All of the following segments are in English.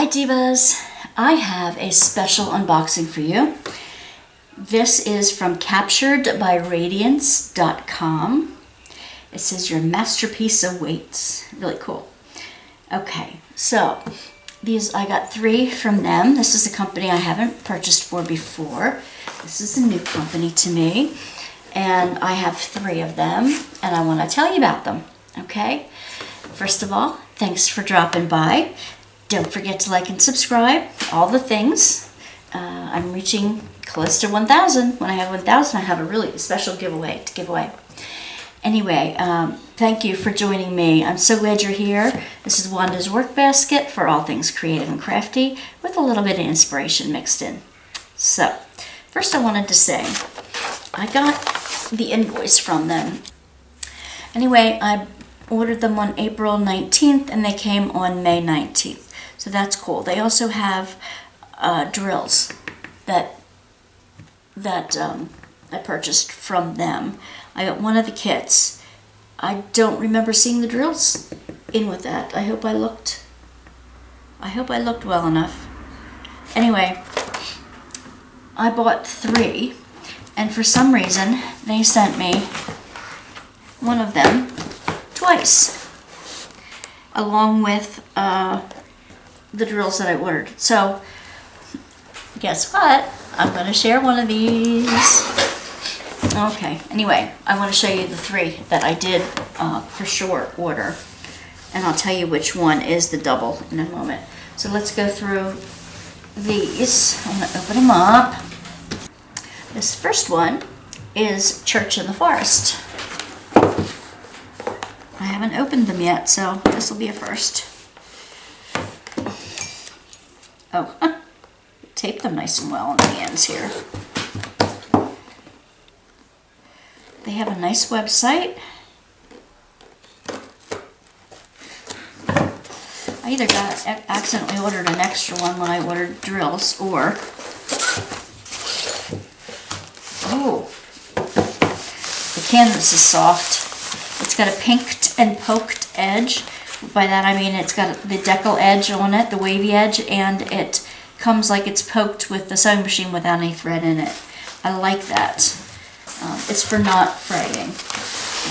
Hi Divas, I have a special unboxing for you. This is from capturedbyradiance.com. It says your masterpiece awaits. Really cool. Okay, so these I got 3 from them. This is a company I haven't purchased for before. This is a new company to me. And I have 3 of them and I want to tell you about them. Okay? First of all, thanks for dropping by. Don't forget to like and subscribe, all the things. I'm reaching close to 1,000. When I have 1,000, I have a really special giveaway to give away. Anyway, thank you for joining me. I'm so glad you're here. This is Wanda's Workbasket for all things creative and crafty with a little bit of inspiration mixed in. So, first I wanted to say, I got the invoice from them. Anyway, I ordered them on April 19th and they came on May 19th. So that's cool. They also have drills that I purchased from them. I got one of the kits. I don't remember seeing the drills in with that. I hope I looked well enough. Anyway, I bought 3, and for some reason they sent me one of them twice, along with the drills that I ordered. So, guess what? I'm going to share one of these. Okay, anyway, I want to show you the 3 that I did for sure order. And I'll tell you which one is the double in a moment. So let's go through these. I'm going to open them up. This first one is Church in the Forest. I haven't opened them yet, so this will be a first. Oh, tape them nice and well on the ends here. They have a nice website. I either accidentally ordered an extra one when I ordered drills, or oh, the canvas is soft. It's got a pinked and poked edge. By that I mean it's got the decal edge on it, the wavy edge, and it comes like it's poked with the sewing machine without any thread in it. I like that. It's for not fraying.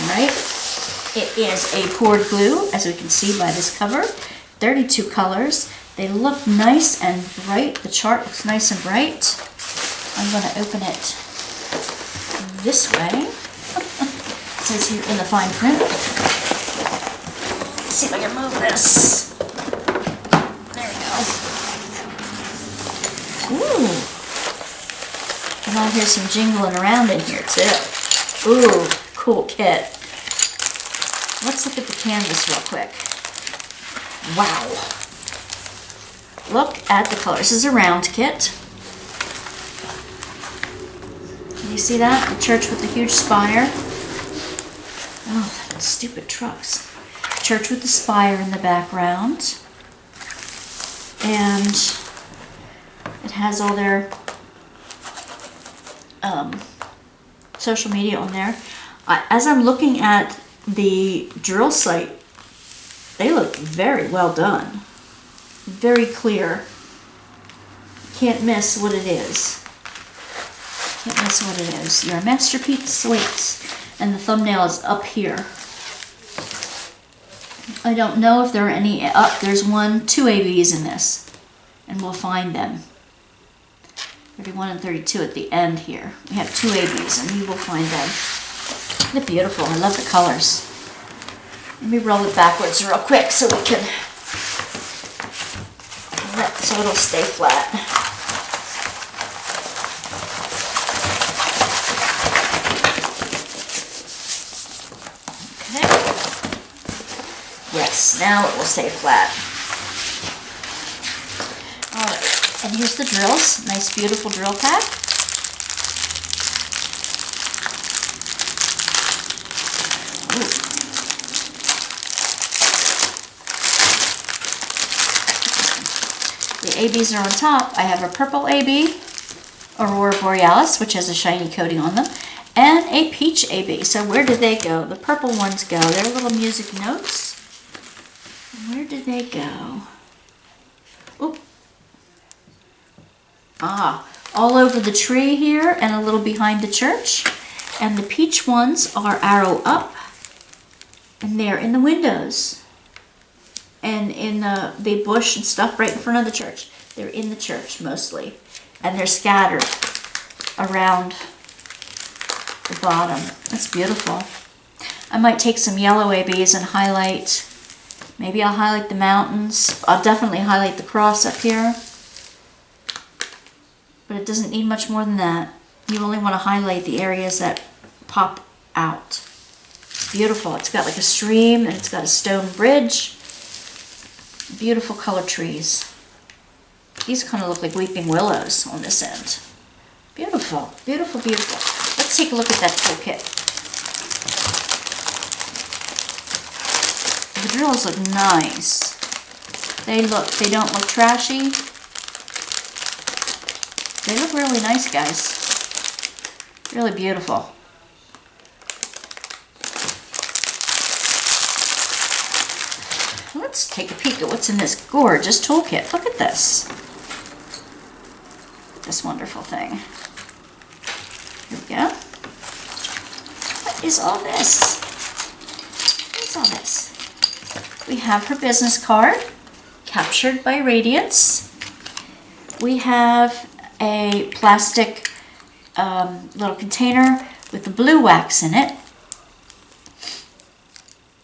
Alright? It is a poured glue, as we can see by this cover. 32 colors. They look nice and bright. The chart looks nice and bright. I'm going to open it this way. It says here in the fine print. Let's see if I can move this. There we go. Ooh. And I'll hear some jingling around in here too. Ooh, cool kit. Let's look at the canvas real quick. Wow. Look at the color. This is a round kit. Can you see that? The church with the huge spire. Oh, stupid trucks. Church with the spire in the background. And it has all their social media on there. As I'm looking at the drill site, they look very well done. Very clear. Can't miss what it is. Can't miss what it is. Your masterpiece awaits. And the thumbnail is up here. I don't know if there are any up. There's 2 ABs in this. And we'll find them. 31 and 32 at the end here. We have 2 ABs and we will find them. They're beautiful. I love the colors. Let me roll it backwards real quick so we can, so it'll stay flat. Okay. Yes, now it will stay flat. Alright, and here's the drills. Nice, beautiful drill pack. The ABs are on top. I have a purple AB, Aurora Borealis, which has a shiny coating on them, and a peach AB. So where did they go? The purple ones go. They're little music notes. Where did they go? Oop, all over the tree here and a little behind the church. And the peach ones are arrow up, and they're in the windows and in the big bush and stuff right in front of the church. They're in the church mostly, and they're scattered around the bottom. That's beautiful. I might take some yellow ABs and highlight, maybe I'll highlight the mountains. I'll definitely highlight the cross up here, but it doesn't need much more than that. You only want to highlight the areas that pop out. It's beautiful. It's got like a stream and it's got a stone bridge. Beautiful colored trees. These kind of look like weeping willows on this end. Beautiful, beautiful, beautiful. Let's take a look at that toolkit. The drills look nice. They don't look trashy. They look really nice, guys. Really beautiful. Let's take a peek at what's in this gorgeous toolkit. Look at this. This wonderful thing. Here we go. What is all this? What is all this? We have her business card, captured by Radiance. We have a plastic little container with the blue wax in it.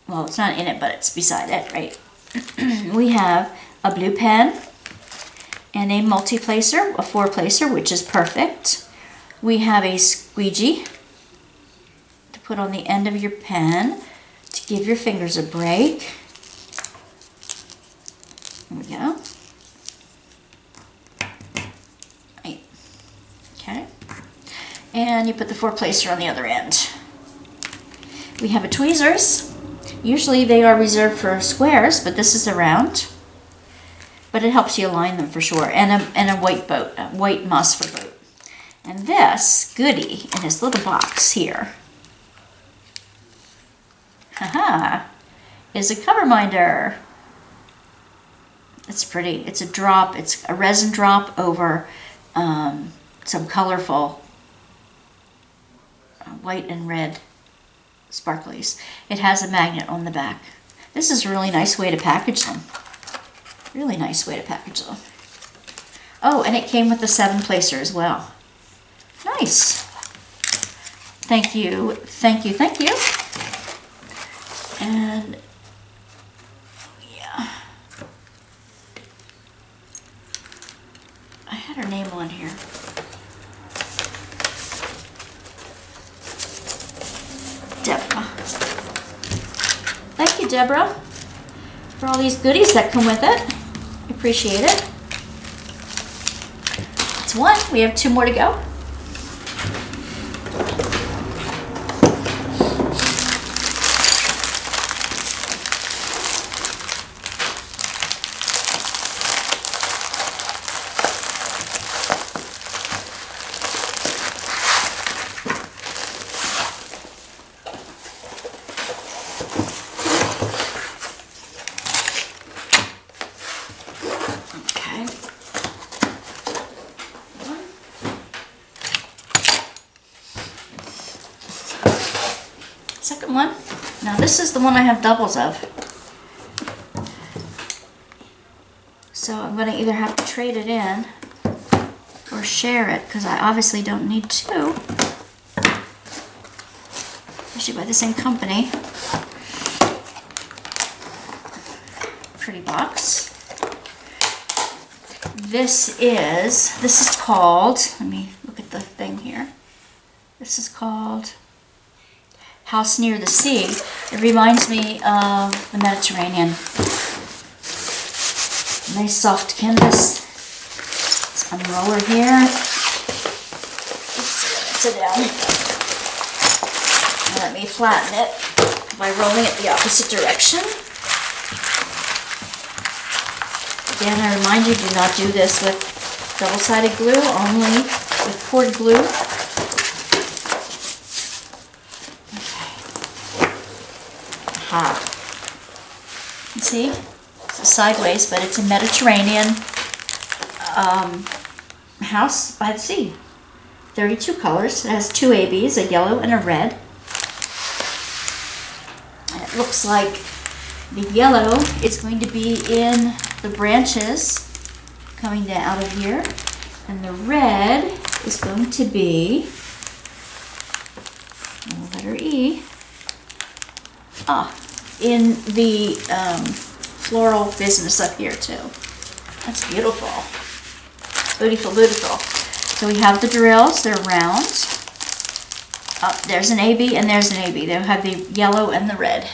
Well, it's not in it, but it's beside it, right? We have a blue pen and a multi-placer, a 4-placer, which is perfect. We have a squeegee to put on the end of your pen to give your fingers a break. There we go. Right. Okay. And you put the 4-placer on the other end. We have a tweezers. Usually they are reserved for squares, but this is a round. But it helps you align them for sure. And a white moss for boat. And this goodie in this little box here, haha, is a cover minder. It's pretty. It's a drop. It's a resin drop over some colorful white and red sparklies. It has a magnet on the back. This is a really nice way to package them. Really nice way to package them. Oh, and it came with the 7-placer as well. Nice. Thank you, thank you, thank you. And yeah, I had her name on here. Deborah. Thank you, Deborah, for all these goodies that come with it. I appreciate it. That's one. We have 2 more to go. Second one. Now this is the one I have doubles of. So I'm going to either have to trade it in or share it because I obviously don't need 2. Especially by the same company. Pretty box. This is called, let me look at the thing here. This is called House Near the Sea. It reminds me of the Mediterranean. Nice soft canvas. Let's unroll her here. Oops, sit down. And let me flatten it by rolling it the opposite direction. Again, I remind you, do not do this with double-sided glue, only with cord glue. You can see, it's sideways, but it's a Mediterranean house by the sea. 32 colors. It has 2 ABs, a yellow and a red. And it looks like the yellow is going to be in the branches coming down out of here. And the red is going to be, letter E, in the floral business up here too. That's beautiful. Beautiful, beautiful. So we have the drills, they're round. There's an AB and there's an AB. They'll have the yellow and the red.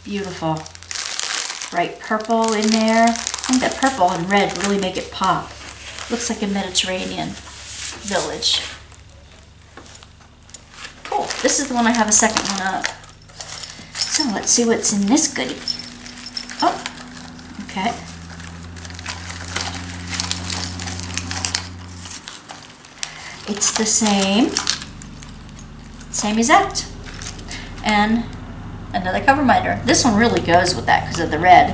Beautiful. Bright purple in there. I think that purple and red really make it pop. Looks like a Mediterranean village. Cool. This is the one I have a second one of. So let's see what's in this goodie. Oh, okay. It's the same exact. And another cover binder. This one really goes with that because of the red.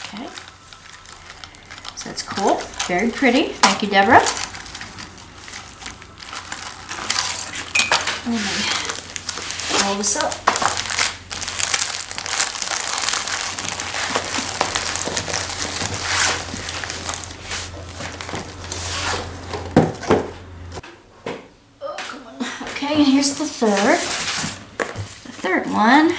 Okay. So that's cool. Very pretty. Thank you, Deborah. Let me roll this up. Okay, and here's the third one.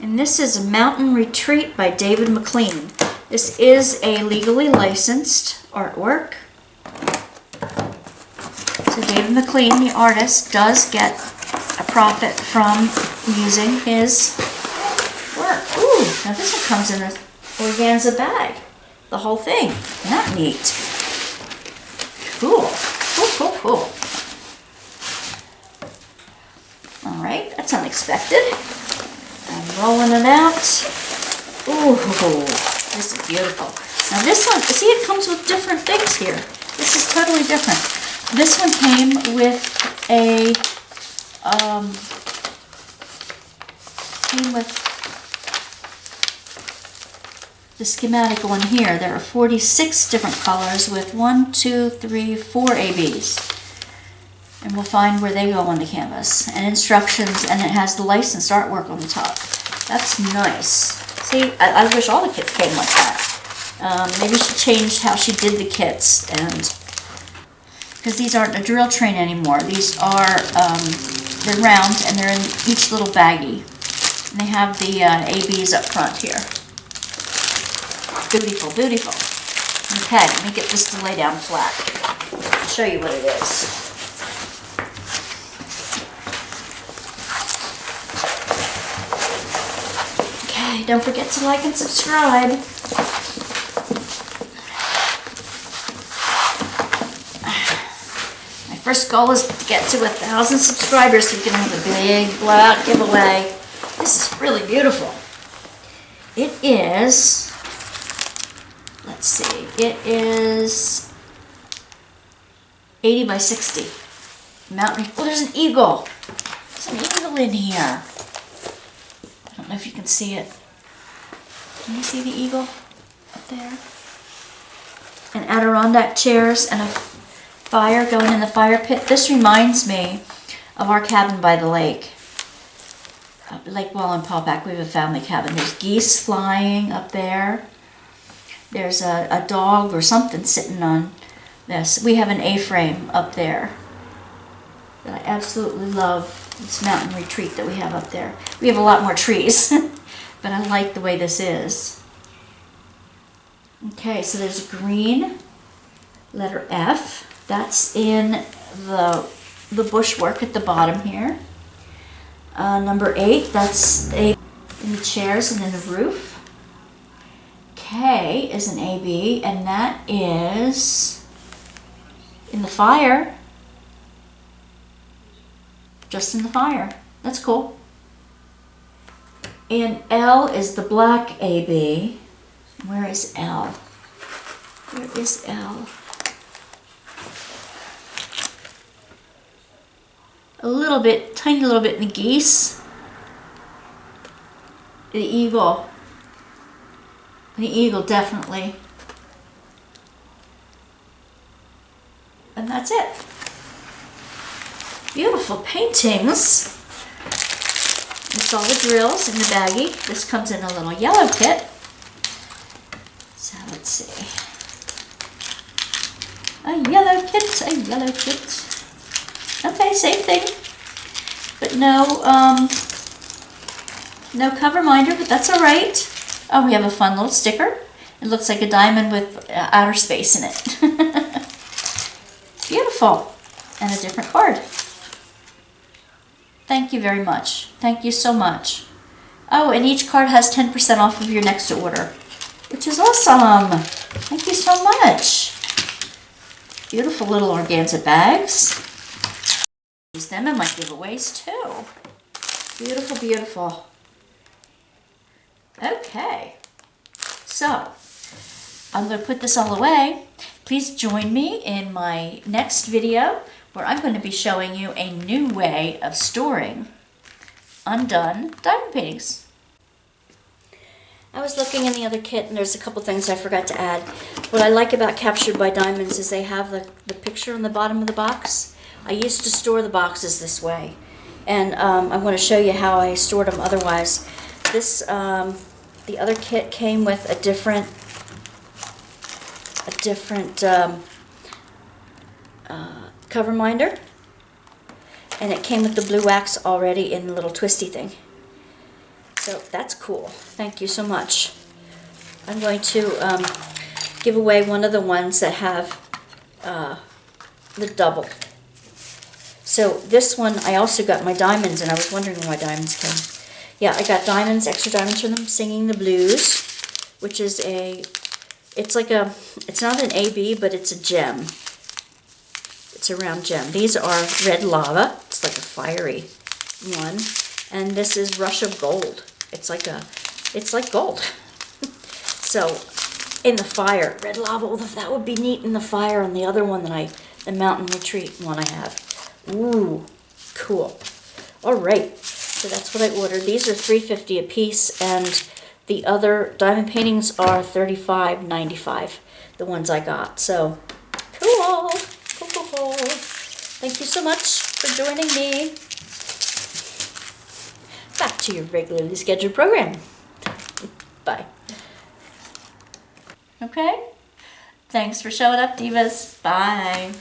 And this is a Mountain Retreat by David McLean. This is a legally licensed artwork. So David McLean, the artist, does get a profit from using his work. Ooh, now this one comes in an organza bag. The whole thing. Isn't that neat? Cool. Cool, cool, cool. Alright, that's unexpected. I'm rolling it out. Ooh, this is beautiful. Now this one, see, it comes with different things here. This is totally different. This one came with the schematic one here. There are 46 different colors with 1, 2, 3, 4 ABs. And we'll find where they go on the canvas. And instructions, and it has the licensed artwork on the top. That's nice. See, I wish all the kits came like that. Maybe she changed how she did the kits, and because these aren't a drill train anymore. These are, they're round and they're in each little baggie. And they have the ABs up front here. Beautiful, beautiful. Okay, let me get this to lay down flat. I'll show you what it is. Okay, don't forget to like and subscribe. First goal is to get to 1,000 subscribers so we can have a big blowout giveaway. This is really beautiful. It is, let's see, it is 80 by 60. Mountain, oh, there's an eagle. There's an eagle in here. I don't know if you can see it. Can you see the eagle up there? And Adirondack chairs and a fire going in the fire pit. This reminds me of our cabin by the lake. Lake Wallenpaupack. We have a family cabin. There's geese flying up there. There's a dog or something sitting on this. We have an A-frame up there that I absolutely love. This mountain retreat that we have up there. We have a lot more trees, but I like the way this is. Okay, so there's green, letter F. That's in the bushwork at the bottom here. Number 8, that's in the chairs and in the roof. K is an AB, and that is in the fire. Just in the fire. That's cool. And L is the black AB. Where is L? Where is L? A little bit, tiny little bit in the geese. The eagle. The eagle, definitely. And that's it. Beautiful paintings. There's all the drills in the baggie. This comes in a little yellow kit. So let's see. A yellow kit, a yellow kit. Okay, same thing. But no cover minder, but that's all right. Oh, we have a fun little sticker. It looks like a diamond with outer space in it. Beautiful. And a different card. Thank you very much. Thank you so much. Oh, and each card has 10% off of your next order, which is awesome. Thank you so much. Beautiful little organza bags. Use them in my giveaways too. Beautiful, beautiful. Okay, so I'm going to put this all away. Please join me in my next video where I'm going to be showing you a new way of storing undone diamond paintings. I was looking in the other kit and there's a couple things I forgot to add. What I like about Captured by Diamonds is they have the picture on the bottom of the box. I used to store the boxes this way, and I'm going to show you how I stored them otherwise. This, the other kit came with a different cover minder, and it came with the blue wax already in the little twisty thing. So that's cool. Thank you so much. I'm going to give away one of the ones that have the double. So this one, I also got my diamonds, and I was wondering why diamonds came. Yeah, I got diamonds, extra diamonds from them, Singing the Blues, which is it's not an AB, but it's a gem. It's a round gem. These are red lava. It's like a fiery one. And this is Rush of Gold. It's like gold. So, in the fire, red lava, well, that would be neat in the fire on the other one the Mountain Retreat one I have. Ooh, cool. All right, so that's what I ordered. These are $3.50 a piece, and the other diamond paintings are $35.95, the ones I got. So, cool. Cool. Thank you so much for joining me. Back to your regularly scheduled program. Bye. Okay? Thanks for showing up, divas. Bye.